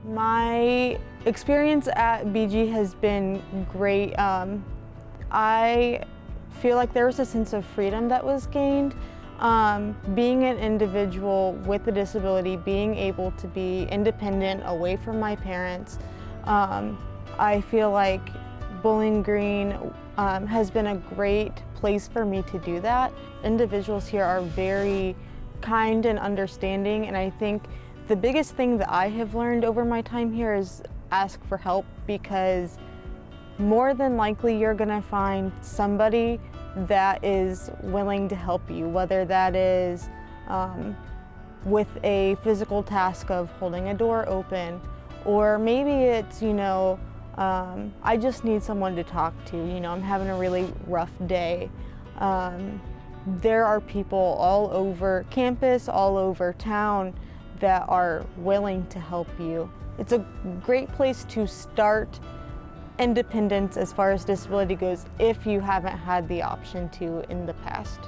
My experience at BG has been great. I feel like there was a sense of freedom that was gained. Being an individual with a disability, being able to be independent away from my parents, I feel like Bowling Green has been a great place for me to do that. Individuals here are very kind and understanding, and I think the biggest thing that I have learned over my time here is ask for help, because more than likely you're gonna find somebody that is willing to help you, whether that is with a physical task of holding a door open, or maybe it's, I just need someone to talk to, I'm having a really rough day. There are people all over campus, all over town that are willing to help you. It's a great place to start independence as far as disability goes if you haven't had the option to in the past.